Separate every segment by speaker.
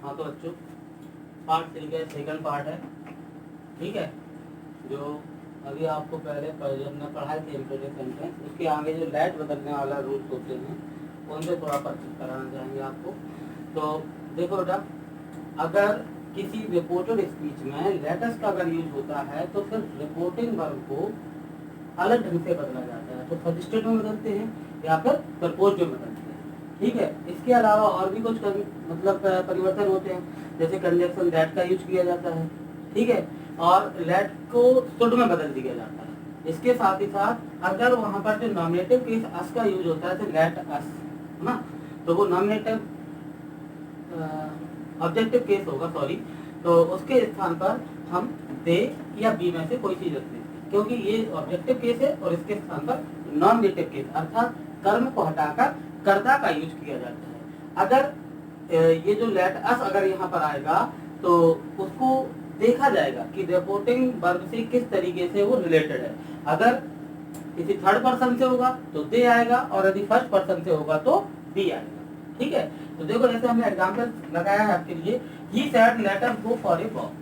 Speaker 1: हाँ तो बच्चों पार्ट 3 का सेकंड पार्ट है, ठीक है। जो अभी आपको पहले हमने पढ़ाए थे इंट्रोडक्शन में, उसके आगे जो लाइट बदलने वाला रूल्स होते हैं उनसे थोड़ा परिचित कराना चाहेंगे आपको। तो देखो बेटा, अगर किसी रिपोर्टेड स्पीच में लेटस का अगर यूज होता है तो फिर रिपोर्टिंग वर्ब को अलग ढंग से बदला जाता है। तो सजेस्टेड में बदलते हैं या फिर प्रपोज्ड में बदलते हैं, ठीक है। इसके अलावा और भी कुछ मतलब परिवर्तन होते हैं, जैसे कंजक्शन दैट का यूज किया जाता है, ठीक है, और लेट को शुड में बदल दिया जाता है। इसके साथ ही साथ अगर वहाँ पर जो नॉमिनेटिव केस अस का यूज होता है तो लेट अस ना, तो वो नॉमिनेटिव ऑब्जेक्टिव केस होगा, सॉरी, तो उसके स्थान पर हम दे या बी में से कोई चीज रख देंगे, क्योंकि ये ऑब्जेक्टिव केस है और इसके स्थान पर नॉमिनेटिव केस अर्थात कर्म को हटाकर कर्ता का यूज किया जाता है। अगर ये जो लेट अस अगर यहाँ पर आएगा तो उसको देखा जाएगा कि रिपोर्टिंग वर्ब से किस तरीके से वो रिलेटेड है। अगर किसी थर्ड पर्सन से होगा तो दे आएगा और यदि फर्स्ट पर्सन से होगा तो बी आएगा, ठीक है। तो देखो जैसे हमने एग्जांपल लगाया है आपके लिए, ही said let us go for a walk.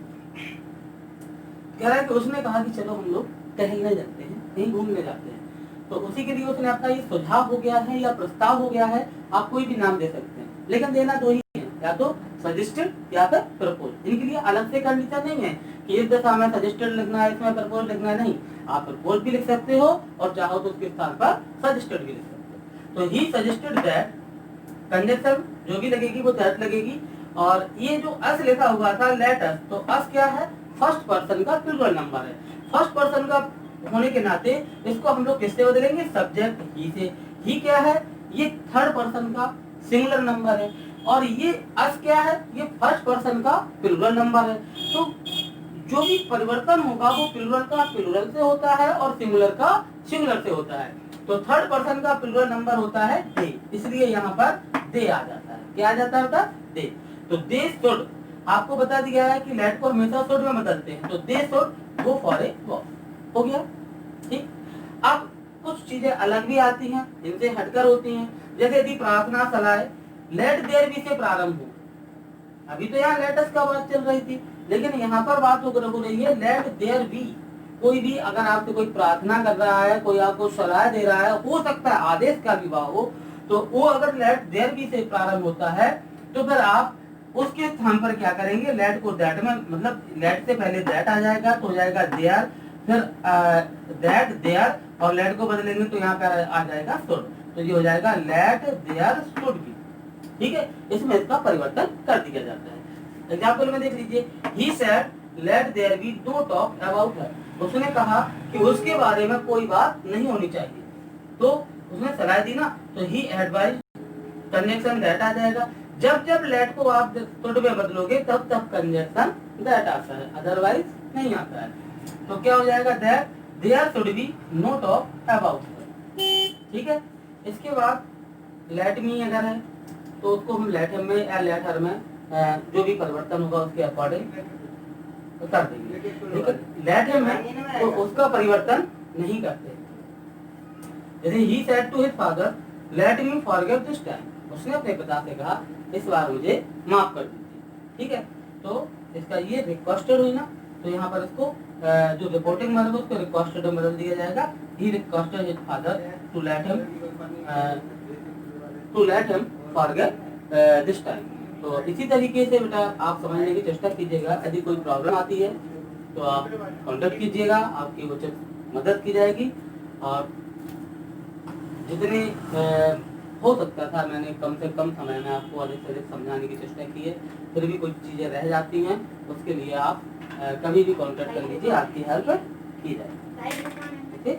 Speaker 1: कह रहा है कि उसने कहा कि चलो हम लोग टहलने जाते हैं, कहीं घूमने जाते हैं। तो उसी के लिए उसने आपका ये सुझाव हो गया है या प्रस्ताव हो गया है, आप कोई भी नाम दे सकते हैं, लेकिन देना दो ही है, या तो सजेस्टेड या फिर प्रपोज। इनके लिए अलग से कंडीशन नहीं है कि इस दशा में सजेस्टेड लिखना है, इसमें प्रपोज लिखना है, नहीं। आप प्रपोज भी लिख सकते हो और चाहो तो उसके स्थान पर सजेस्टेड भी लिख सकते हो। तो ही सजेस्टेड दैट, कंडीशन जो भी लगेगी वो दैट लगेगी। और ये जो अस लिखा हुआ था लेट अस, तो अस क्या है, फर्स्ट पर्सन का प्लूरल नंबर है। फर्स्ट पर्सन का होने के नाते इसको हम लोग किससे बदलेंगे, सब्जेक्ट ही से। ही क्या है, ये थर्ड पर्सन का सिंगुलर नंबर है, और ये अस क्या है, ये फर्स्ट पर्सन का प्लूरल नंबर है। तो जो भी परिवर्तन होगा वो प्लूरल का प्लूरल से होता है और सिंगुलर का सिंगुलर से होता है। तो थर्ड पर्सन का प्लूरल नंबर होता है दे, इसलिए यहाँ पर दे आ जाता है। क्या आ जाता है, दे। तो दे शुड, आपको बता दिया है कि लेट को हमेशा शुड में बदलते हैं, तो they should go for a walk, हो गया, ठीक। अब कुछ चीजें अलग भी आती हैं, इनसे हटकर होती हैं। जैसे यदि प्रार्थना सलाह लेट देयर बी से प्रारंभ हो, अभी तो यहाँ लेटस का बात चल रही थी, लेकिन यहाँ पर बात हो रही है लेट देयर बी। कोई भी अगर आपसे कोई प्रार्थना कर रहा है, कोई आपको सलाह दे रहा है, हो सकता है आदेश का विवाह हो, तो वो अगर लेट देयर बी से प्रारंभ होता है तो फिर आप उसके स्थान पर क्या करेंगे, लेट को दैट में, मतलब लेट से पहले दैट आ जाएगा तो हो जाएगा देयर, फिर दैट देयर, और लेट को बदलेंगे तो यहाँ पर आ जाएगा शुड, तो ये हो जाएगा लेट देयर शुड बी, ठीक है। इसमें इसका परिवर्तन कर दिया जाता है। एग्जाम्पल में देख लीजिए, he said let there be no talk about her. उसने कहा कि उसके बारे में कोई बात नहीं होनी चाहिए, तो उसने सलाह दी ना, तो ही एडवाइज, कंजंक्शन दैट आ जाएगा। जब जब लेट को आप शुड में बदलोगे तब तब कंजंक्शन दैट आता है, अदरवाइज नहीं आता है। तो क्या हो जाएगा, that there should be no talk about, ठीक है। इसके बाद लेट मी अगर है तो उसको हम लेट हिम में या लेट हर में जो भी परिवर्तन होगा उसके अकॉर्डिंग कर देंगे, ठीक है। लेट हिम है तो उसका परिवर्तन नहीं करते। जैसे he said to his father let me forgive this time, उसने अपने पिता से कहा इस बार मुझे माफ कर दीजिए, ठीक है। तो इसका ये रिक्वेस्टेड हुई ना, तो यहाँ पर इसको जो रिपोर्टिंग वर्ब है उसको रिक्वेस्टेड में बदल दिया जाएगा। He requested his father to let him forgive this time. तो इसी तरीके से बेटा आप समझने की चेष्टा कीजिएगा। यदि कोई प्रॉब्लम आती है तो आप कांटेक्ट कीजिएगा, आपकी उचित मदद की जाएगी। और जितने हो सकता था मैंने कम से कम समय में आपको अधिक से अधिक समझाने की चेष्टा की है, फिर भी कुछ चीज़ें रह जाती हैं, उसके लिए आप कभी भी कांटेक्ट कर लीजिए, आपकी हेल्प की जाएगी, ठीक है।